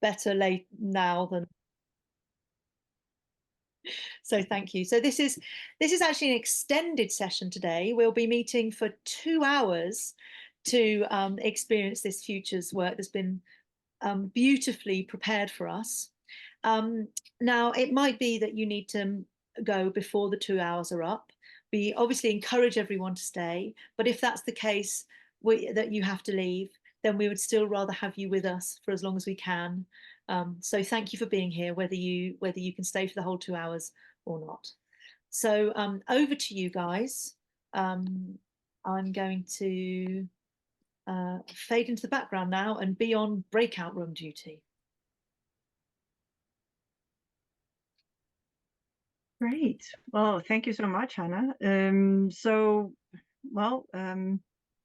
better late now than. So thank you. So this is actually an extended session today. We'll be meeting for 2 hours to experience this futures work that's been beautifully prepared for us. Now, it might be that you need to go before the 2 hours are up. We obviously encourage everyone to stay, but if that's the case that you have to leave, then we would still rather have you with us for as long as we can. So thank you for being here, whether you can stay for the whole 2 hours or not. So over to you guys. I'm going to fade into the background now and be on breakout room duty. Great. Well, thank you so much, Hannah.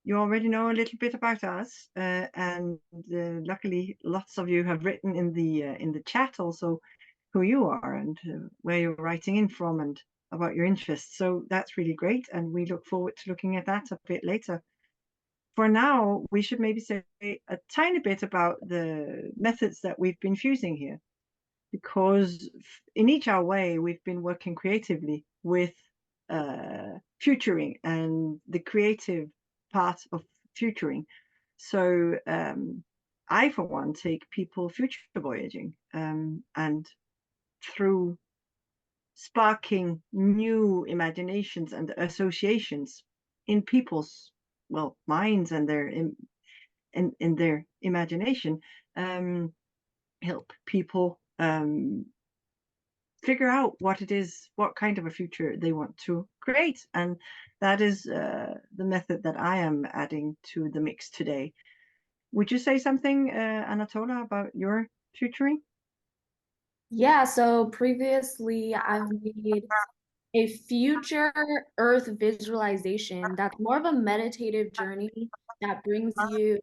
You already know a little bit about us, and luckily, lots of you have written in the chat also who you are and where you're writing in from and about your interests. So that's really great, and we look forward to looking at that a bit later. For now, we should maybe say a tiny bit about the methods that we've been fusing here, because in each our way, we've been working creatively with futuring and the creative part of futuring. So I, for one, take people future voyaging, and through sparking new imaginations and associations in people's minds and their in their imagination, help people figure out what kind of a future they want to create. And that is the method that I am adding to the mix today. Would you say something, Anatola, about your futuring? Yeah, so previously I've made a future Earth visualization that's more of a meditative journey that brings you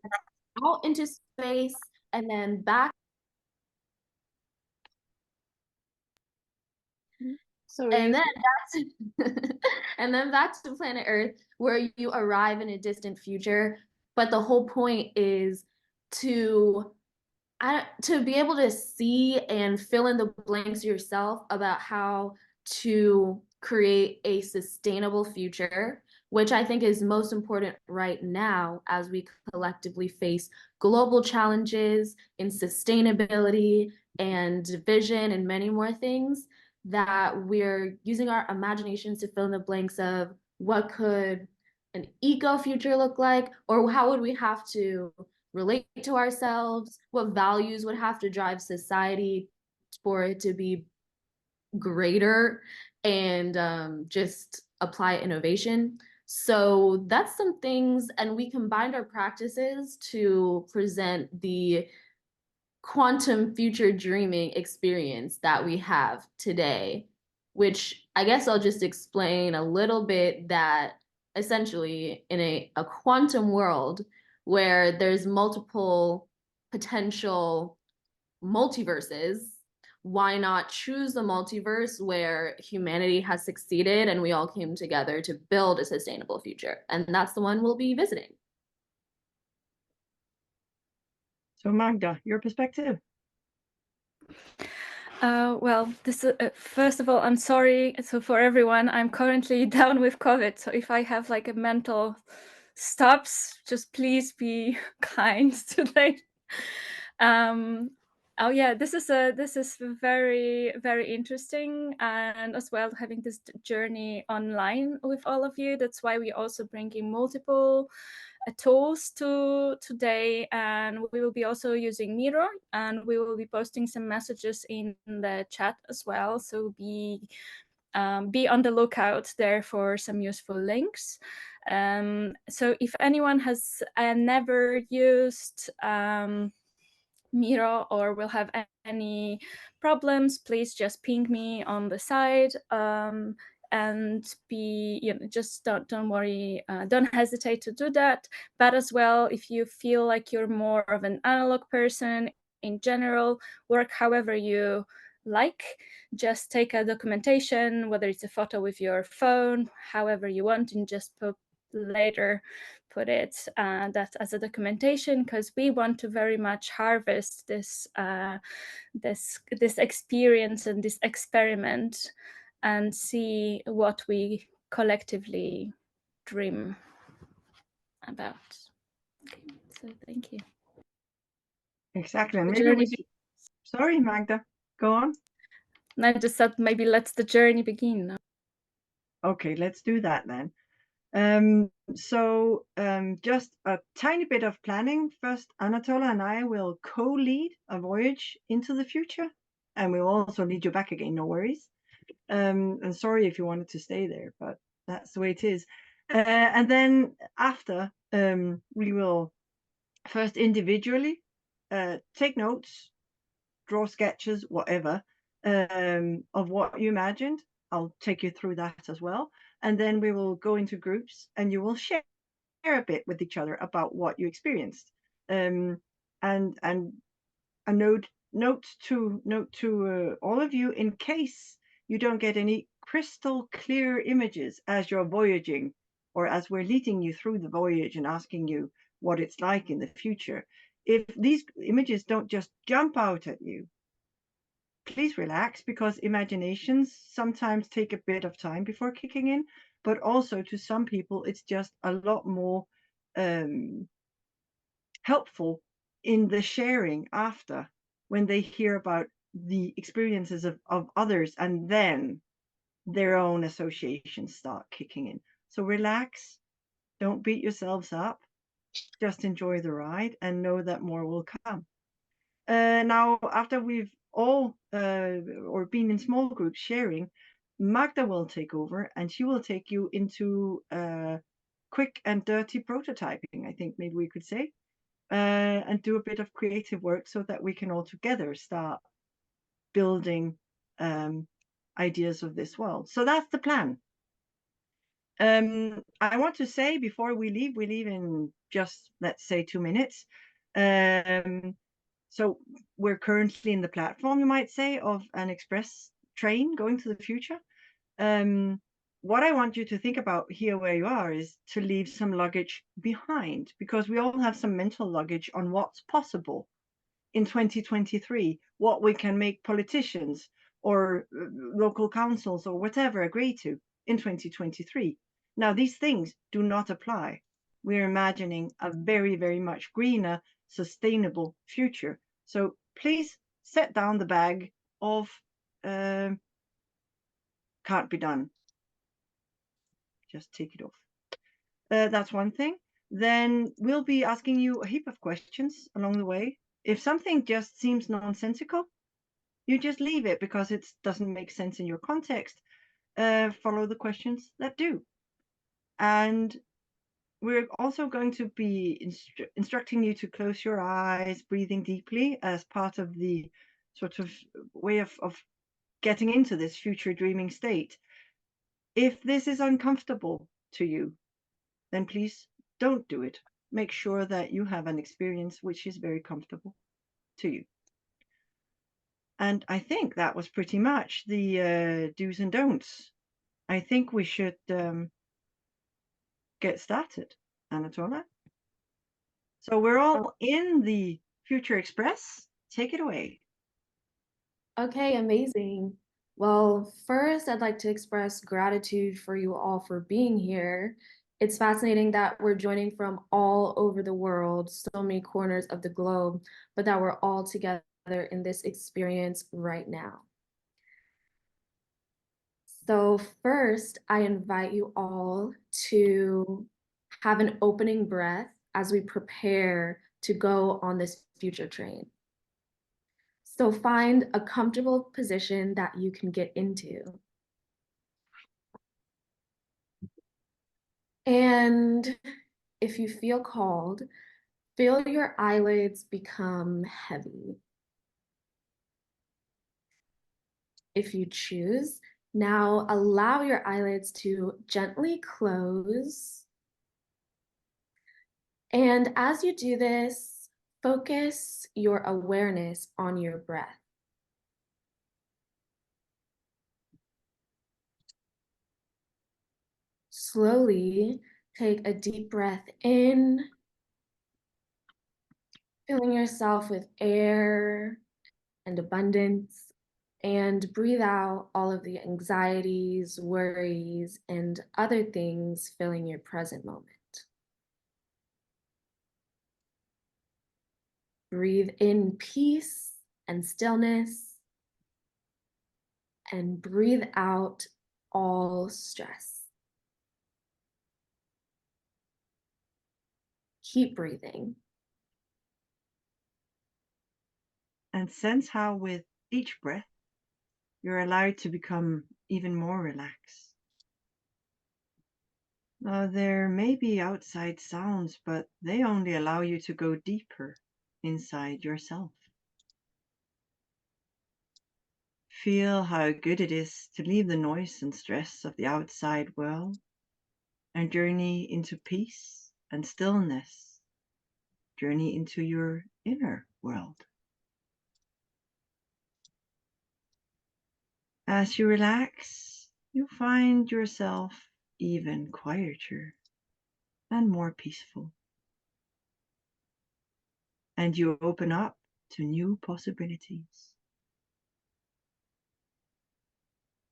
out into space and then back. Sorry. And then back to, and then back to planet Earth, where you arrive in a distant future. But the whole point is to to be able to see and fill in the blanks yourself about how to create a sustainable future, which I think is most important right now as we collectively face global challenges in sustainability and vision and many more things, that we're using our imaginations to fill in the blanks of what could an eco future look like, or how would we have to relate to ourselves, what values would have to drive society for it to be greater, and just apply innovation. So that's some things, and we combined our practices to present the quantum future dreaming experience that we have today, which I guess I'll just explain a little bit, that essentially in a quantum world where there's multiple potential multiverses, why not choose the multiverse where humanity has succeeded and we all came together to build a sustainable future? And that's the one we'll be visiting. So Magda, your perspective. Well, first of all, I'm sorry. So for everyone, I'm currently down with COVID. So if I have like a mental stops, just please be kind today. Oh yeah, this is very, very interesting, and as well having this journey online with all of you. That's why we also bringing multiple tools to today, and we will be also using Miro, and we will be posting some messages in the chat as well. So be on the lookout there for some useful links. So if anyone has never used Miro or will have any problems, please just ping me on the side. And just don't worry, don't hesitate to do that. But as well, if you feel like you're more of an analog person in general, work however you like, just take a documentation, whether it's a photo with your phone, however you want, and just later put it that as a documentation, because we want to very much harvest this this experience and this experiment and see what we collectively dream about. Okay, so thank you. Exactly. And The maybe journey sorry, Magda, go on. I just said maybe let's the journey begin. Okay, let's do that then. Just a tiny bit of planning. First, Anatola and I will co-lead a voyage into the future, and we'll also lead you back again, no worries. And sorry if you wanted to stay there, but that's the way it is. And then after, we will first individually take notes, draw sketches, whatever, of what you imagined. I'll take you through that as well. And then we will go into groups and you will share a bit with each other about what you experienced. And a note to all of you, in case you don't get any crystal clear images as you're voyaging, or as we're leading you through the voyage and asking you what it's like in the future. If these images don't just jump out at you, please relax, because imaginations sometimes take a bit of time before kicking in, but also to some people it's just a lot more helpful in the sharing after, when they hear about the experiences of others, and then their own associations start kicking in. So relax, don't beat yourselves up, just enjoy the ride and know that more will come. Now, after we've all or been in small groups sharing, Magda will take over and she will take you into quick and dirty prototyping, I think maybe we could say, and do a bit of creative work so that we can all together start building ideas of this world. So that's the plan. I want to say before we leave in just, let's say, 2 minutes. So we're currently in the platform, you might say, of an express train going to the future. What I want you to think about here where you are is to leave some luggage behind, because we all have some mental luggage on what's possible in 2023, what we can make politicians or local councils or whatever agree to in 2023. Now, these things do not apply. We're imagining a very, very much greener, sustainable future. So please set down the bag of can't be done. Just take it off. That's one thing. Then we'll be asking you a heap of questions along the way. If something just seems nonsensical, you just leave it because it doesn't make sense in your context. Follow the questions that do. And we're also going to be instructing you to close your eyes, breathing deeply as part of the sort of way of getting into this future dreaming state. If this is uncomfortable to you, then please don't do it. Make sure that you have an experience which is very comfortable to you. And I think that was pretty much the do's and don'ts. I think we should get started, Anatola. So we're all in the Future Express. Take it away. Okay, amazing. Well, first, I'd like to express gratitude for you all for being here. It's fascinating that we're joining from all over the world, so many corners of the globe, but that we're all together in this experience right now. So first, I invite you all to have an opening breath as we prepare to go on this future train. So find a comfortable position that you can get into. And if you feel called, feel your eyelids become heavy. If you choose, now allow your eyelids to gently close. And as you do this, focus your awareness on your breath. Slowly take a deep breath in, filling yourself with air and abundance, and breathe out all of the anxieties, worries, and other things filling your present moment. Breathe in peace and stillness, and breathe out all stress. Keep breathing. And sense how with each breath, you're allowed to become even more relaxed. Now, there may be outside sounds, but they only allow you to go deeper inside yourself. Feel how good it is to leave the noise and stress of the outside world and journey into peace and stillness. Journey into your inner world. As you relax, you find yourself even quieter and more peaceful. And you open up to new possibilities.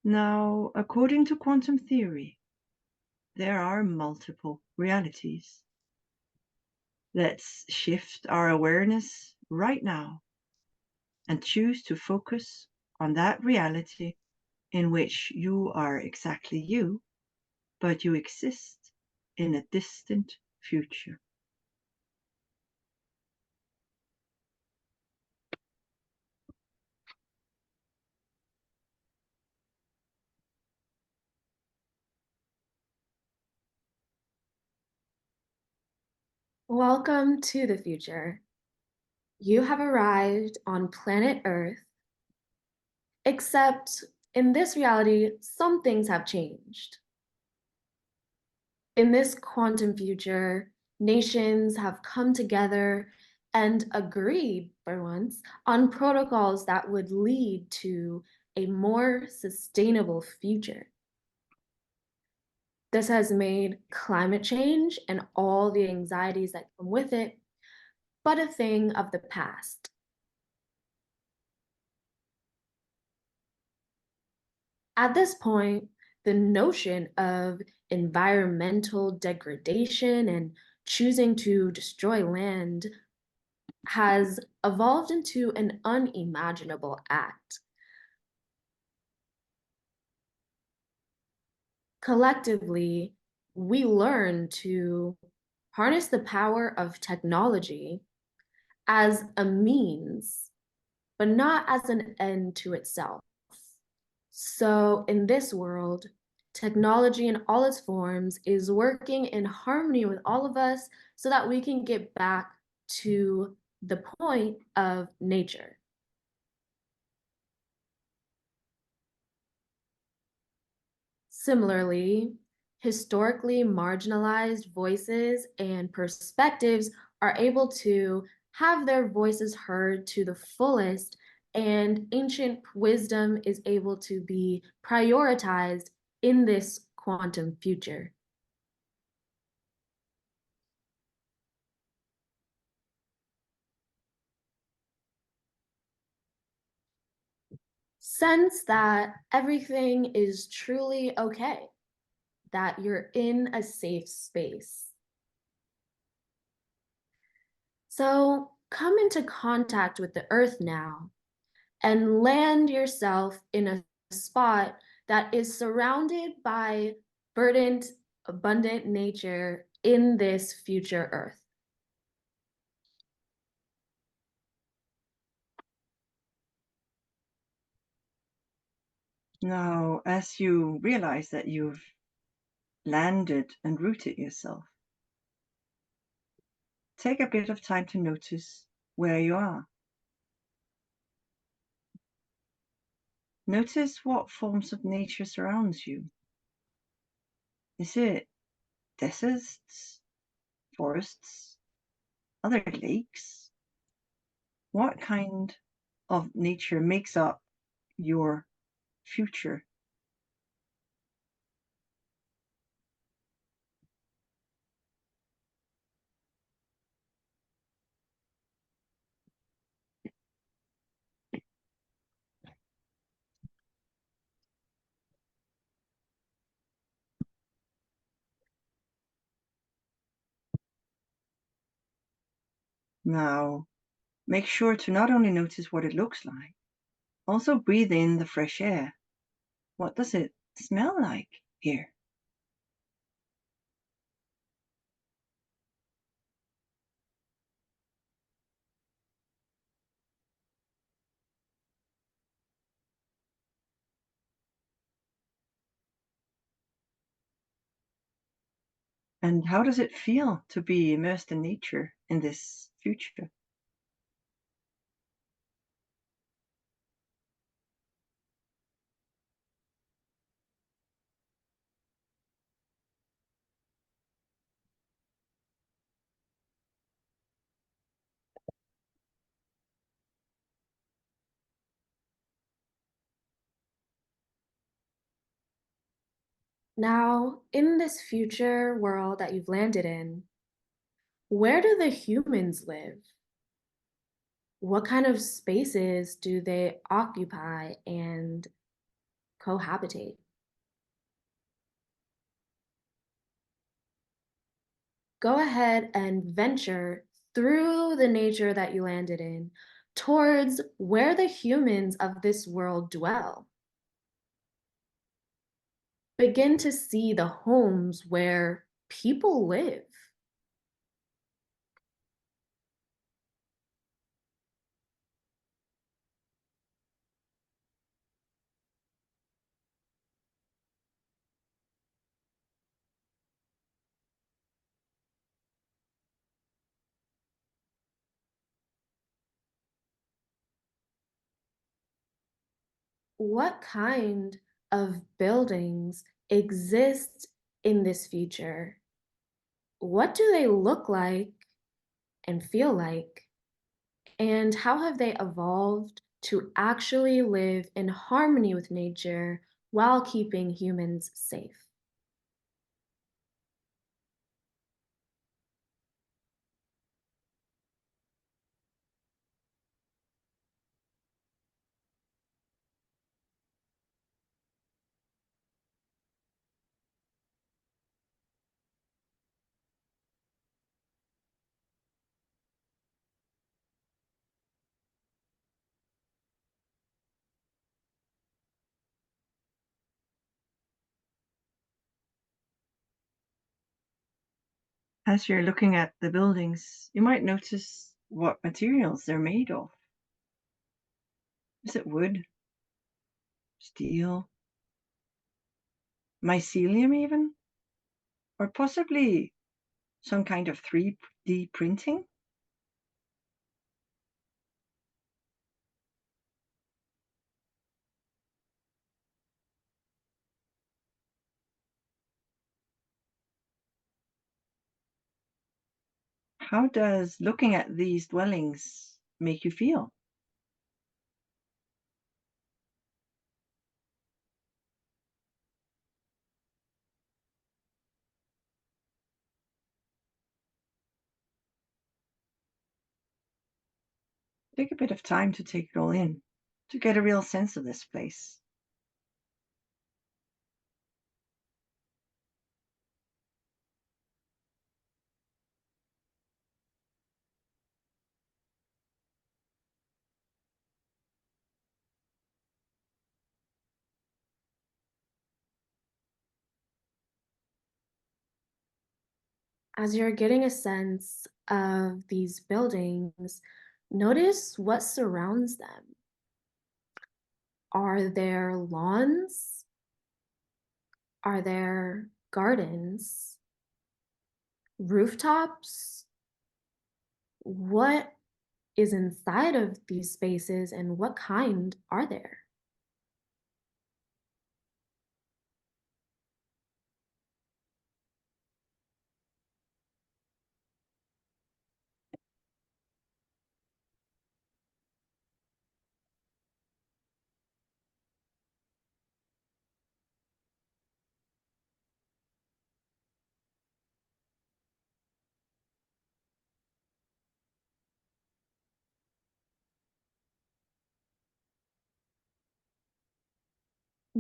Now, according to quantum theory, there are multiple realities. Let's shift our awareness right now and choose to focus on that reality in which you are exactly you, but you exist in a distant future. Welcome to the future. You have arrived on planet Earth, except in this reality, some things have changed. In this quantum future, nations have come together and agreed, for once, on protocols that would lead to a more sustainable future. This has made climate change and all the anxieties that come with it but a thing of the past. At this point, the notion of environmental degradation and choosing to destroy land has evolved into an unimaginable act. Collectively, we learn to harness the power of technology as a means, but not as an end to itself. So in this world, technology in all its forms is working in harmony with all of us so that we can get back to the point of nature. Similarly, historically marginalized voices and perspectives are able to have their voices heard to the fullest, and ancient wisdom is able to be prioritized in this quantum future. Sense that everything is truly okay, that you're in a safe space. So come into contact with the earth now and land yourself in a spot that is surrounded by verdant, abundant nature in this future earth. Now, as you realize that you've landed and rooted yourself, take a bit of time to notice where you are. Notice what forms of nature surrounds you. Is it deserts, forests, other lakes? What kind of nature makes up your future? Now, make sure to not only notice what it looks like, also breathe in the fresh air. What does it smell like here? And how does it feel to be immersed in nature in this future? Now, in this future world that you've landed in, where do the humans live? What kind of spaces do they occupy and cohabitate? Go ahead and venture through the nature that you landed in towards where the humans of this world dwell. Begin to see the homes where people live. What kind of buildings exist in this future? What do they look like and feel like? And how have they evolved to actually live in harmony with nature while keeping humans safe? As you're looking at the buildings, you might notice what materials they're made of. Is it wood, steel, mycelium even? Or possibly some kind of 3D printing? How does looking at these dwellings make you feel? Take a bit of time to take it all in, to get a real sense of this place. As you're getting a sense of these buildings, notice what surrounds them. Are there lawns? Are there gardens? Rooftops? What is inside of these spaces and what kind are there?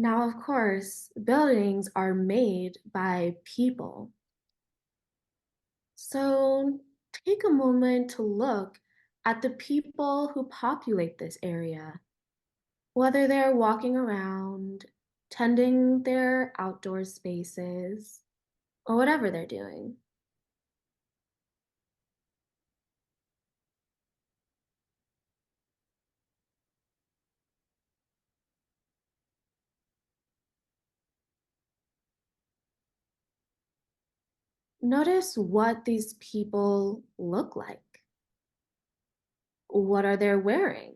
Now, of course, buildings are made by people. So take a moment to look at the people who populate this area, whether they're walking around, tending their outdoor spaces, or whatever they're doing. Notice what these people look like. What are they wearing?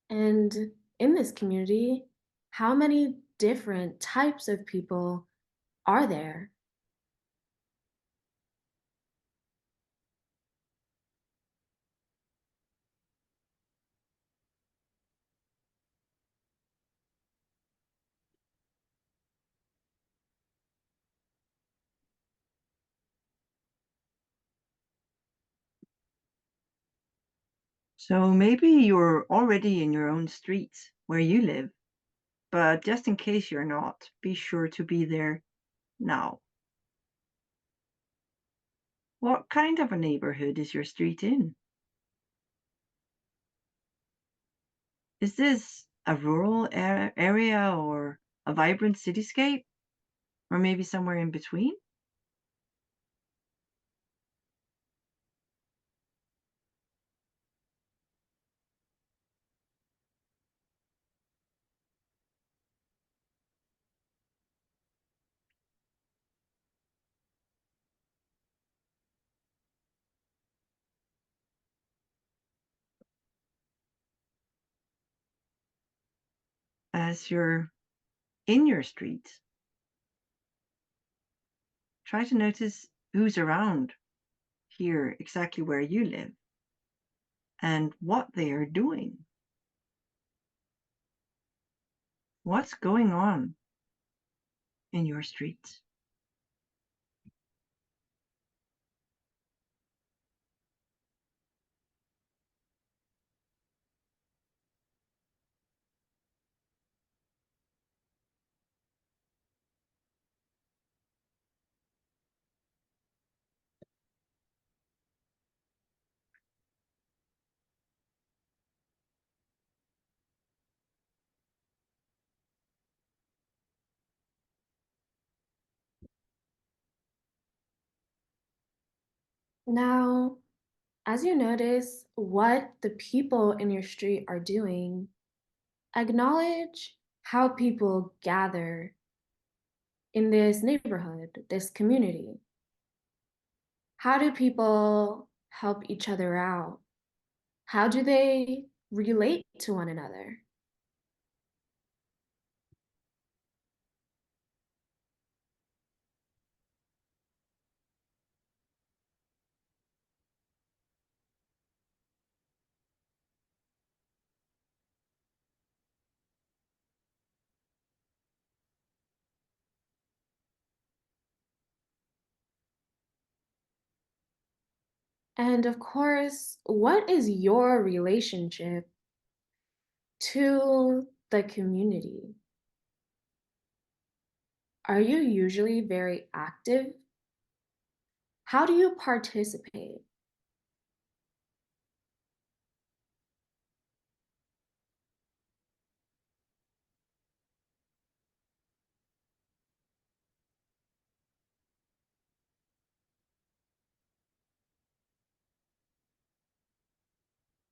And in this community, how many different types of people are there? So maybe you're already in your own street where you live, but just in case you're not, be sure to be there now. What kind of a neighborhood is your street in? Is this a rural area or a vibrant cityscape? Or maybe somewhere in between? As you're in your street, try to notice who's around here exactly where you live and what they are doing. What's going on in your street? Now, as you notice what the people in your street are doing, acknowledge how people gather in this neighborhood, this community. How do people help each other out? How do they relate to one another? And of course, what is your relationship to the community? Are you usually very active? How do you participate?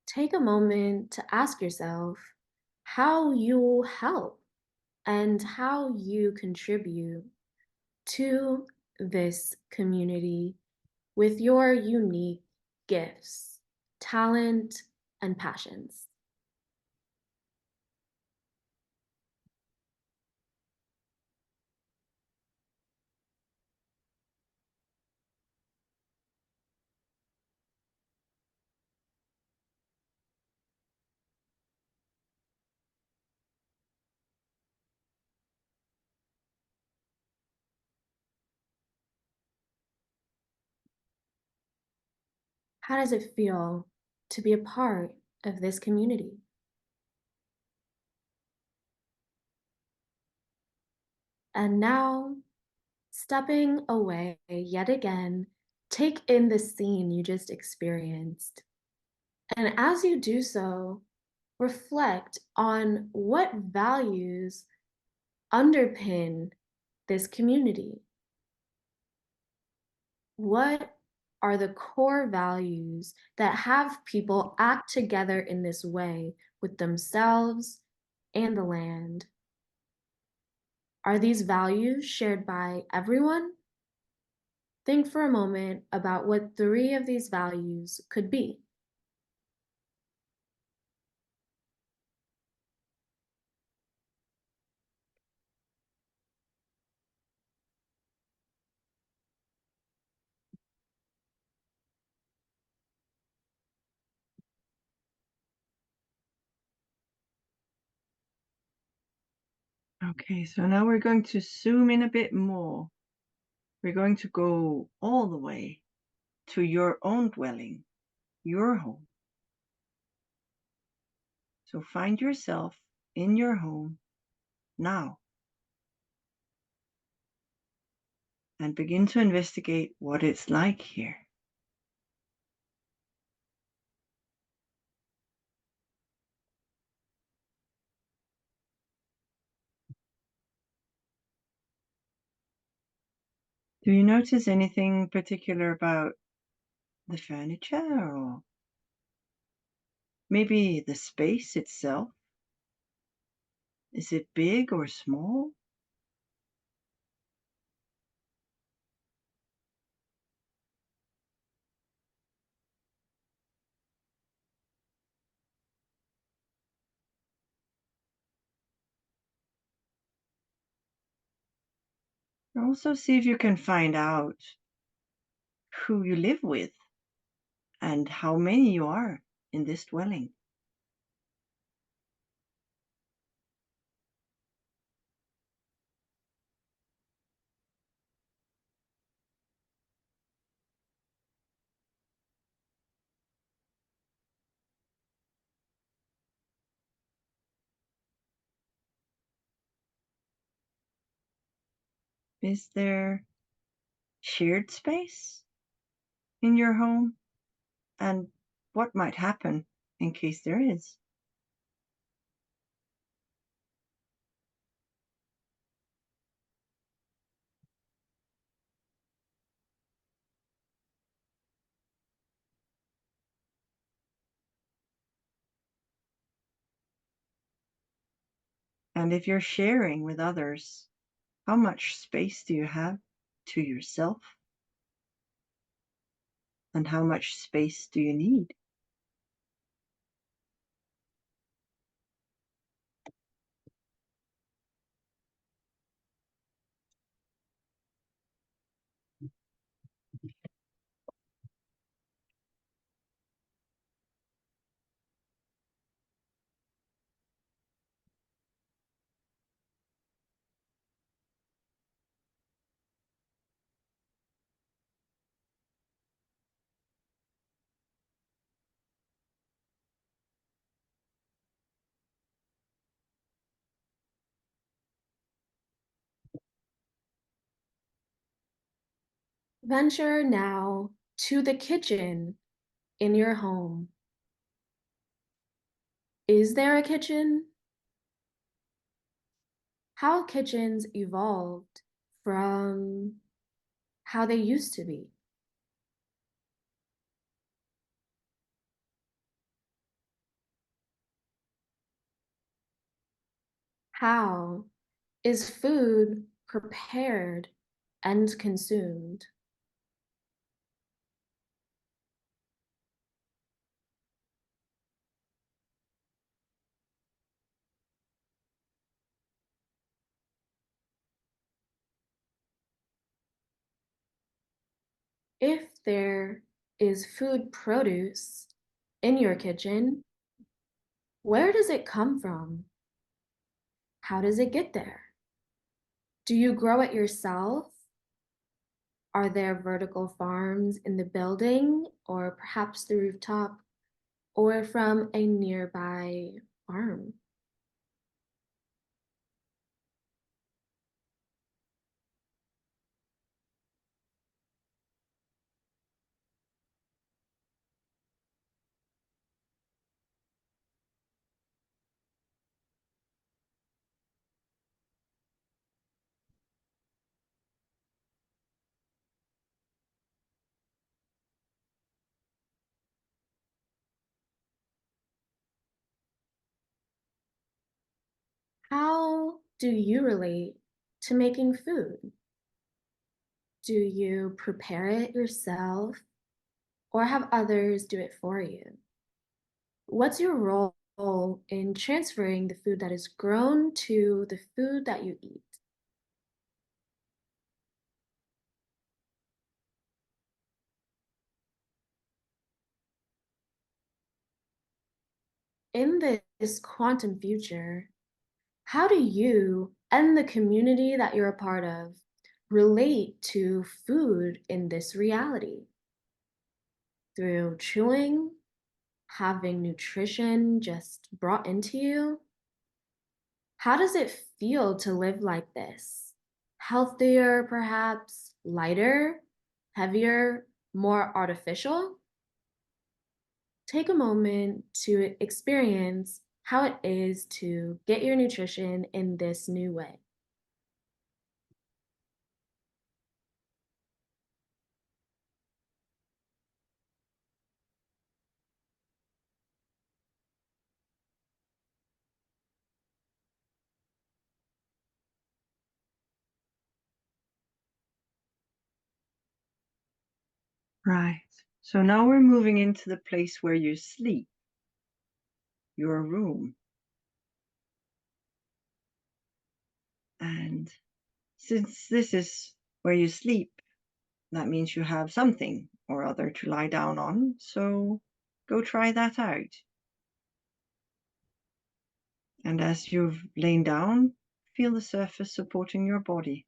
Take a moment to ask yourself how you help and how you contribute to this community with your unique gifts, talent, and passions. How does it feel to be a part of this community? And now, stepping away yet again, take in the scene you just experienced. And as you do so, reflect on what values underpin this community. What are the core values that have people act together in this way with themselves and the land? Are these values shared by everyone? Think for a moment about what 3 of these values could be. Okay, so now we're going to zoom in a bit more. We're going to go all the way to your own dwelling, your home. So find yourself in your home now and begin to investigate what it's like here. Do you notice anything particular about the furniture or maybe the space itself? Is it big or small? Also see if you can find out who you live with and how many you are in this dwelling. Is there shared space in your home? And what might happen in case there is? And if you're sharing with others, how much space do you have to yourself? And how much space do you need? Venture now to the kitchen in your home. Is there a kitchen? How kitchens evolved from how they used to be. How is food prepared and consumed? If there is food produce in your kitchen, where does it come from? How does it get there? Do you grow it yourself? Are there vertical farms in the building, or perhaps the rooftop, or from a nearby farm? How do you relate to making food? Do you prepare it yourself or have others do it for you? What's your role in transferring the food that is grown to the food that you eat? In this quantum future, how do you and the community that you're a part of relate to food in this reality? Through chewing, having nutrition just brought into you? How does it feel to live like this? Healthier, perhaps, lighter, heavier, more artificial? Take a moment to experience how it is to get your nutrition in this new way. Right. So now we're moving into the place where you sleep, your room. And since this is where you sleep, that means you have something or other to lie down on. So go try that out. And as you've lain down, feel the surface supporting your body.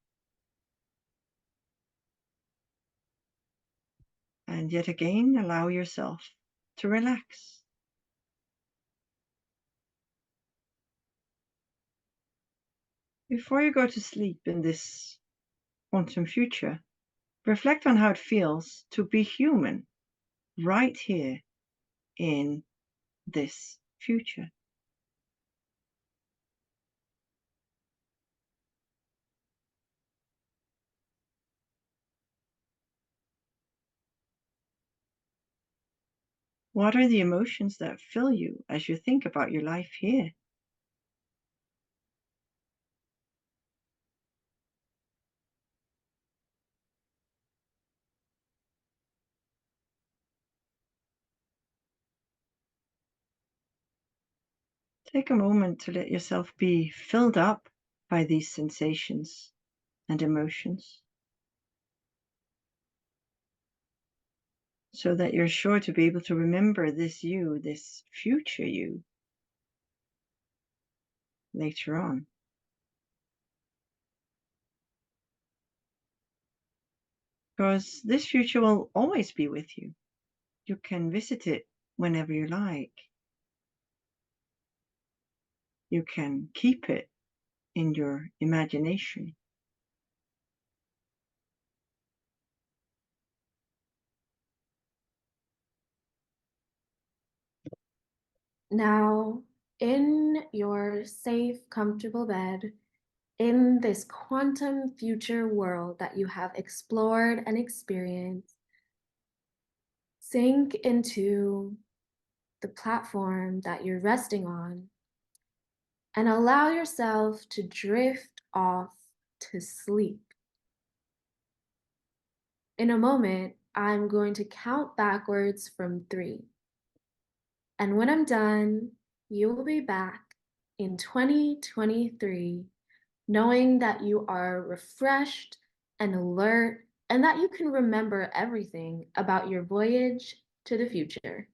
And yet again, allow yourself to relax. Before you go to sleep in this quantum future, reflect on how it feels to be human right here in this future. What are the emotions that fill you as you think about your life here? Take a moment to let yourself be filled up by these sensations and emotions so that you're sure to be able to remember this you, this future you, later on. Because this future will always be with you. You can visit it whenever you like. You can keep it in your imagination. Now, in your safe, comfortable bed, in this quantum future world that you have explored and experienced, sink into the platform that you're resting on and allow yourself to drift off to sleep. In a moment, I'm going to count backwards from 3. And when I'm done, you will be back in 2023, knowing that you are refreshed and alert and that you can remember everything about your voyage to the future.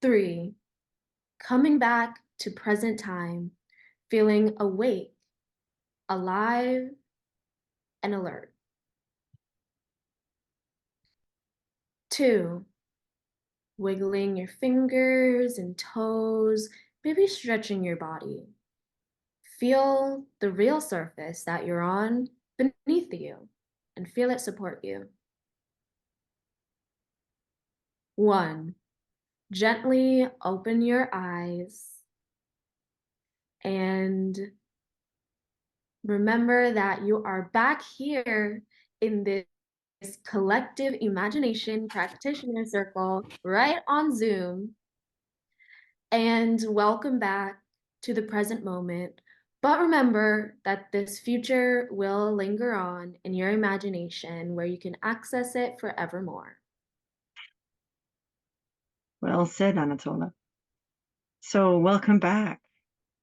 3, coming back to present time, feeling awake, alive, and alert. 2, wiggling your fingers and toes, maybe stretching your body. Feel the real surface that you're on beneath you and feel it support you. 1, gently open your eyes and remember that you are back here in this collective imagination practitioner circle right on Zoom. And welcome back to the present moment. But remember that this future will linger on in your imagination where you can access it forevermore. Well said, Anatola. So welcome back.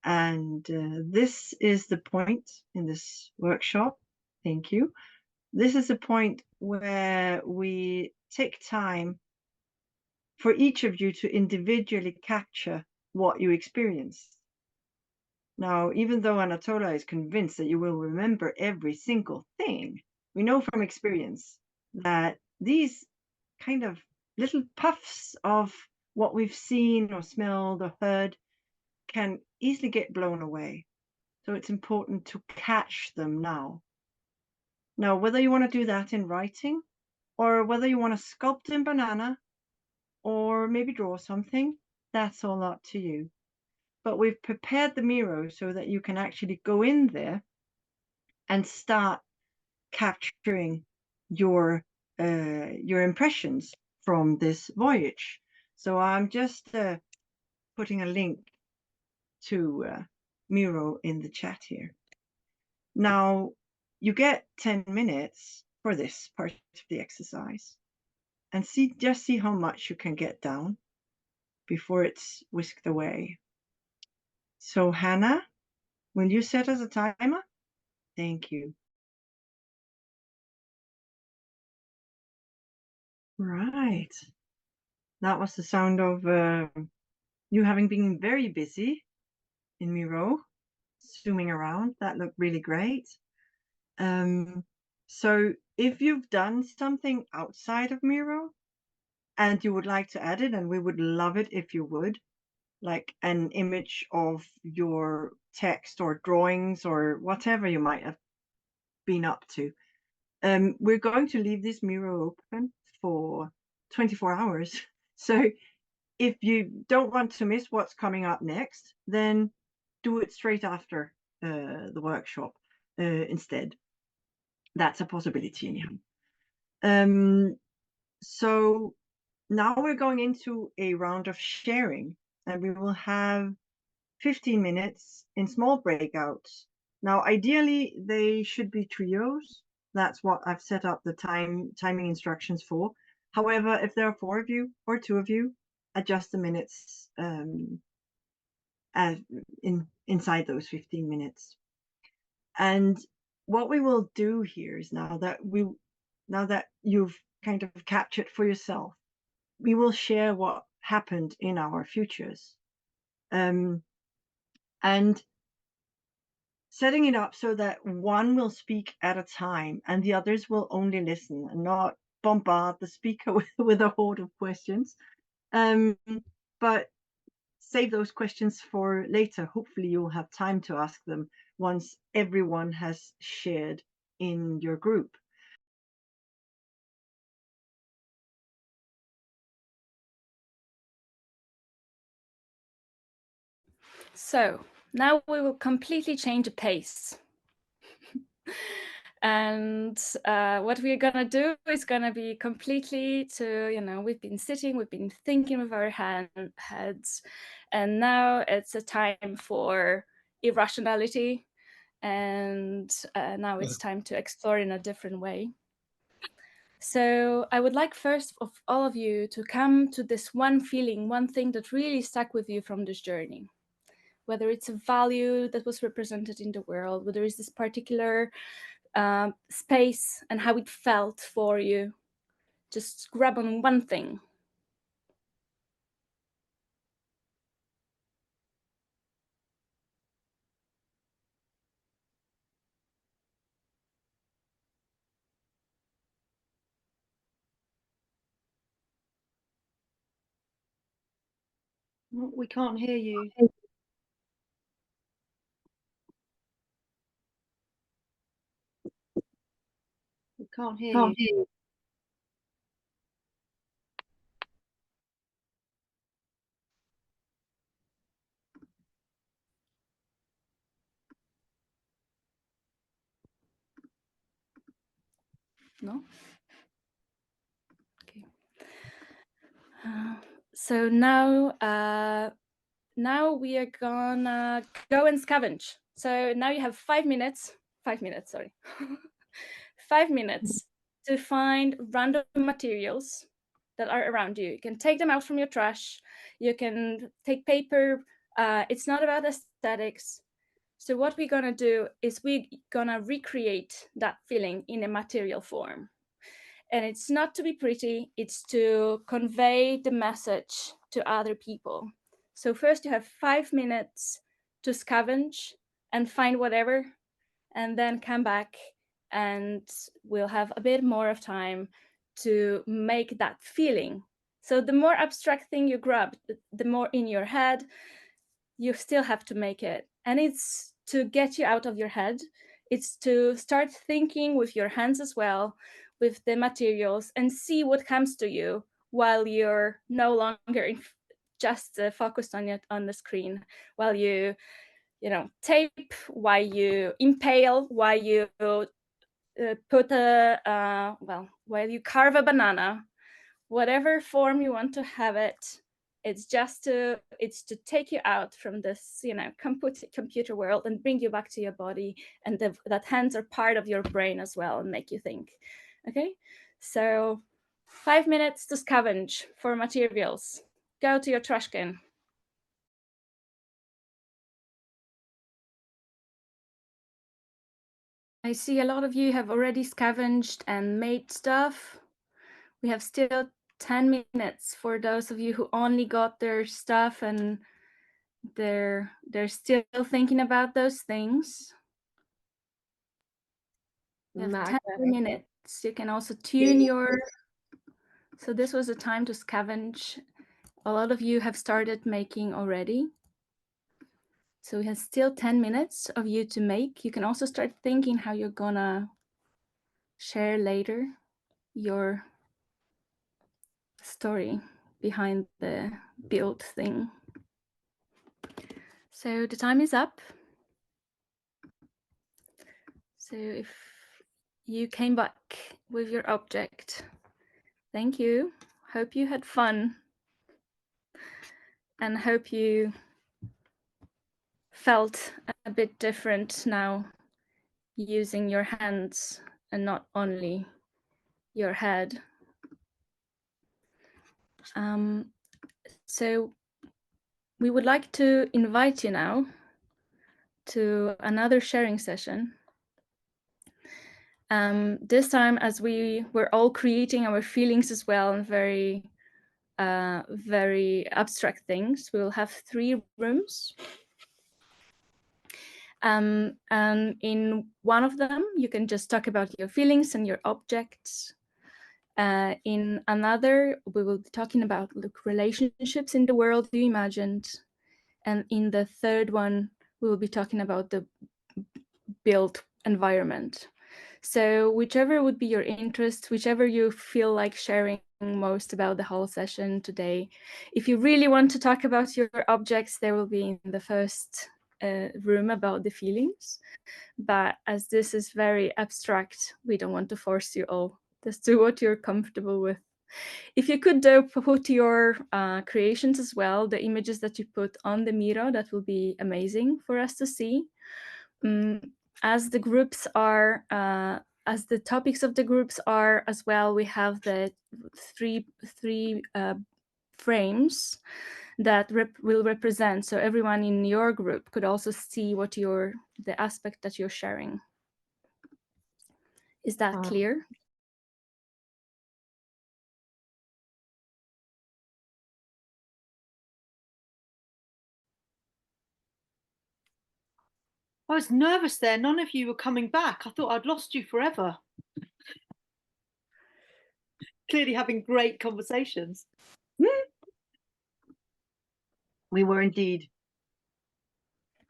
And this is the point in this workshop. Thank you. This is the point where we take time for each of you to individually capture what you experienced. Now, even though Anatola is convinced that you will remember every single thing, we know from experience that these kind of little puffs of what we've seen or smelled or heard can easily get blown away. So it's important to catch them now. Now, whether you want to do that in writing or whether you want to sculpt in Banana or maybe draw something, that's all up to you. But we've prepared the Miro so that you can actually go in there and start capturing your impressions from this voyage. So I'm just putting a link to Miro in the chat here. Now, you get 10 minutes for this part of the exercise and just see how much you can get down before it's whisked away. So Hannah, will you set us a timer? Thank you. Right. That was the sound of you having been very busy in Miro, zooming around. That looked really great. So if you've done something outside of Miro and you would like to add it, and we would love it if you would, like an image of your text or drawings or whatever you might have been up to. We're going to leave this Miro open for 24 hours. So if you don't want to miss what's coming up next, then do it straight after the workshop instead. That's a possibility anyhow. So now we're going into a round of sharing, and we will have 15 minutes in small breakouts. Now, ideally, they should be trios. That's what I've set up the timing instructions for. However, if there are 4 of you or 2 of you, adjust the minutes inside those 15 minutes. And what we will do here is now that you've kind of captured for yourself, we will share what happened in our futures. And setting it up so that one will speak at a time and the others will only listen and not bombard the speaker with a horde of questions. But save those questions for later. Hopefully you'll have time to ask them once everyone has shared in your group. So now we will completely change the pace. And what we're gonna do is gonna be completely to, we've been sitting, we've been thinking with our heads, and now it's a time for irrationality, and now it's time to explore in a different way. So I would like first of all of you to come to this one feeling, one thing that really stuck with you from this journey. Whether it's a value that was represented in the world, whether it's this particular space and how it felt for you. Just grab on one thing. Oh, we can't hear you. We can't hear you. No? Okay. So now we are gonna go and scavenge. So now you have 5 minutes, 5 minutes, sorry. 5 minutes to find random materials that are around you. You can take them out from your trash. You can take paper. It's not about aesthetics. So what we're gonna do is we're gonna recreate that feeling in a material form. And it's not to be pretty, it's to convey the message to other people. So first you have 5 minutes to scavenge and find whatever, and then come back and we'll have a bit more of time to make that feeling. So the more abstract thing you grab, the more in your head, you still have to make it. And it's to get you out of your head. It's to start thinking with your hands as well, with the materials, and see what comes to you while you're no longer just focused on it on the screen, while you tape, while you impale, while you put while you carve a banana, whatever form you want to have it. It's to take you out from this computer world and bring you back to your body, and that hands are part of your brain as well and make you think. Okay, so 5 minutes to scavenge for materials. Go to your trash can. I see a lot of you have already scavenged and made stuff. We have still 10 minutes for those of you who only got their stuff and they're still thinking about those things. We have 10 minutes. You can also tune your... So this was a time to scavenge. A lot of you have started making already. So we have still 10 minutes of you to make. You can also start thinking how you're gonna share later your story behind the build thing. So the time is up. So if you came back with your object, thank you. Hope you had fun. And hope you felt a bit different now using your hands and not only your head. So we would like to invite you now to another sharing session. This time, as we were all creating our feelings as well, and very abstract things, we will have 3 rooms. And in one of them, you can just talk about your feelings and your objects. In another, we will be talking about relationships in the world you imagined. And in the third one, we will be talking about the built environment. So whichever would be your interest, whichever you feel like sharing most about the whole session today. If you really want to talk about your objects, they will be in the first room about the feelings. But as this is very abstract, we don't want to force you all. Just do what you're comfortable with. If you could put your creations as well, the images that you put on the Miro, that will be amazing for us to see. As the groups are, as the topics of the groups are as well, we have the three frames that will represent. So everyone in your group could also see what the aspect that you're sharing. Is that clear? I was nervous there. None of you were coming back. I thought I'd lost you forever. Clearly having great conversations. We were indeed.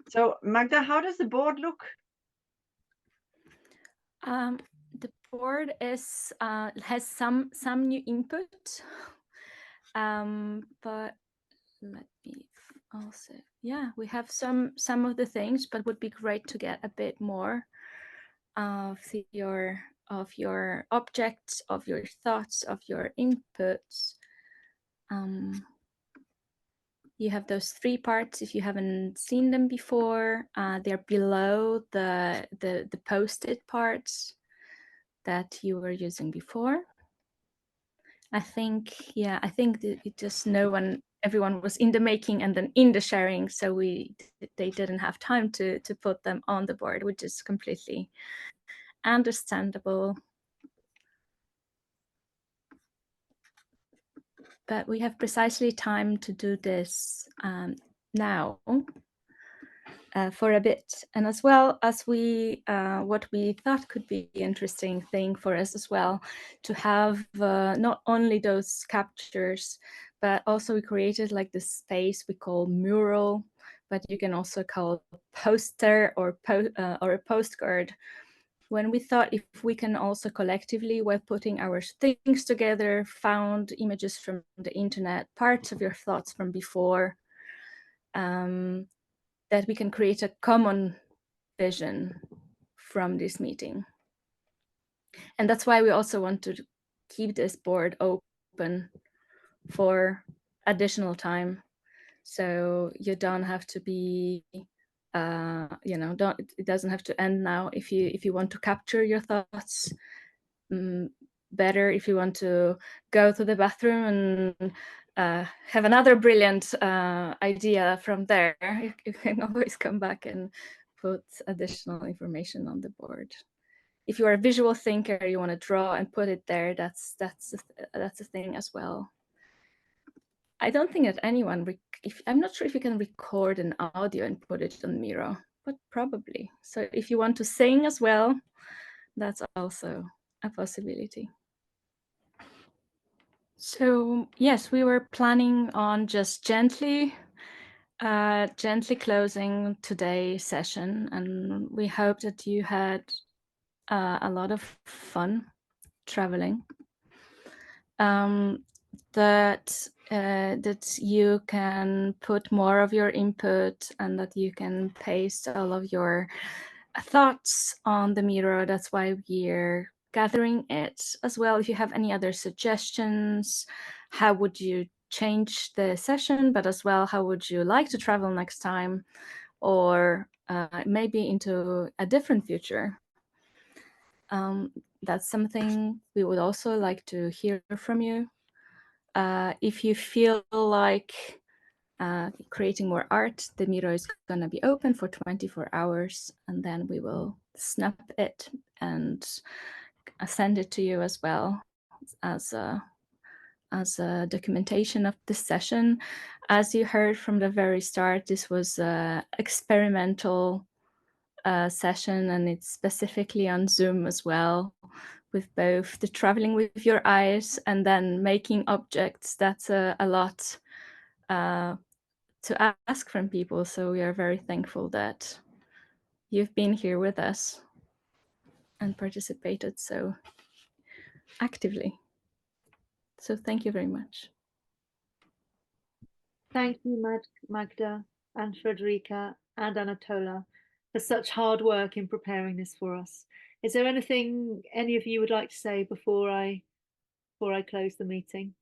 So Magda, how does the board look? The board is has some new input, but let me also, yeah, we have some of the things, but would be great to get a bit more of your objects, of your thoughts, of your inputs. You have those 3 parts. If you haven't seen them before, they're below the post-it parts that you were using before. I think that it just everyone was in the making and then in the sharing, so they didn't have time to put them on the board, which is completely understandable. But we have precisely time to do this now for a bit, and as well as what we thought could be an interesting thing for us as well, to have not only those captures, but also we created like this space we call mural, but you can also call poster or a postcard. When we thought if we can also collectively, while putting our things together, found images from the internet, parts of your thoughts from before, that we can create a common vision from this meeting. And that's why we also want to keep this board open for additional time. So you don't have to be, it doesn't have to end now. If you want to capture your thoughts, better if you want to go to the bathroom and have another brilliant idea from there, you can always come back and put additional information on the board. If you are a visual thinker, you want to draw and put it there, that's a thing as well. I don't think that anyone, I'm not sure if you can record an audio and put it on Miro, but probably. So if you want to sing as well, that's also a possibility. So yes, we were planning on just gently closing today's session, and we hope that you had a lot of fun traveling. That you can put more of your input and that you can paste all of your thoughts on the Miro. That's why we're gathering it as well. If you have any other suggestions, how would you change the session, but as well, how would you like to travel next time, or maybe into a different future? That's something we would also like to hear from you. If you feel like creating more art, the Miro is going to be open for 24 hours, and then we will snap it and send it to you as well as a documentation of the session. As you heard from the very start, this was an experimental session, and it's specifically on Zoom as well, with both the traveling with your eyes and then making objects. That's a lot to ask from people. So we are very thankful that you've been here with us and participated so actively. So thank you very much. Thank you, Magda and Frederica and Anatola, for such hard work in preparing this for us. Is there anything any of you would like to say before I close the meeting?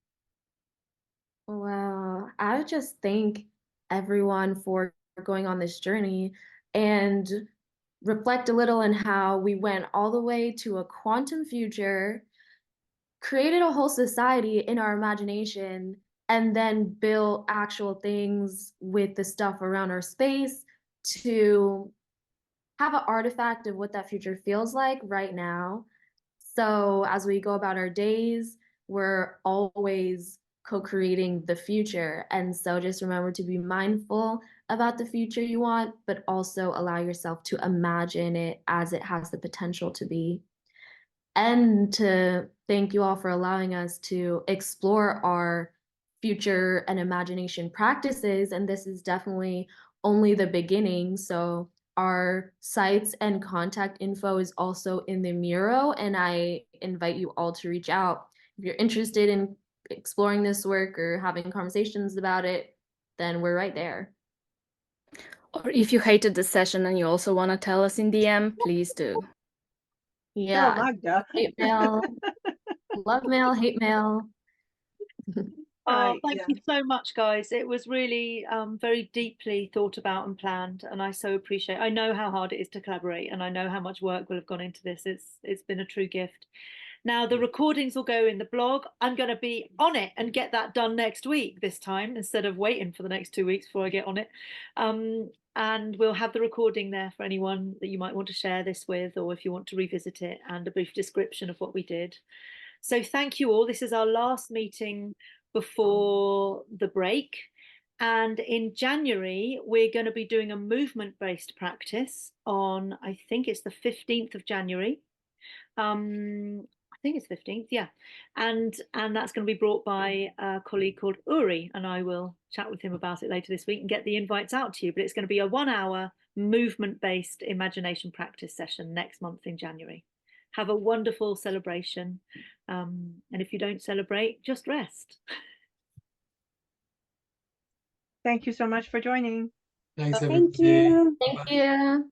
Well, I would just thank everyone for going on this journey and reflect a little on how we went all the way to a quantum future, created a whole society in our imagination, and then built actual things with the stuff around our space to have an artifact of what that future feels like right now. So as we go about our days, we're always co-creating the future. And so just remember to be mindful about the future you want, but also allow yourself to imagine it as it has the potential to be. And to thank you all for allowing us to explore our future and imagination practices, and this is definitely only the beginning. So our sites and contact info is also in the Miro, and I invite you all to reach out. If you're interested in exploring this work or having conversations about it, then we're right there. Or if you hated the session and you also want to tell us in DM, please do. Yeah, Magda. hate mail, love mail, hate mail. Oh, Right, thank you so much, guys. It was really very deeply thought about and planned, and I so appreciate. I know how hard it is to collaborate, and I know how much work will have gone into this. It's been a true gift. Now the recordings will go in the blog. I'm going to be on it and get that done next week this time instead of waiting for the next 2 weeks before I get on it. And we'll have the recording there for anyone that you might want to share this with, or if you want to revisit it, and a brief description of what we did. So thank you all. This is our last meeting before the break. And in January, we're going to be doing a movement-based practice on, I think it's the 15th of January. I think it's 15th, yeah. And that's going to be brought by a colleague called Uri, and I will chat with him about it later this week and get the invites out to you. But it's going to be a 1-hour movement-based imagination practice session next month in January. Have a wonderful celebration. And if you don't celebrate, just rest. Thank you so much for joining. Thanks, Thank everybody. you. Thank you.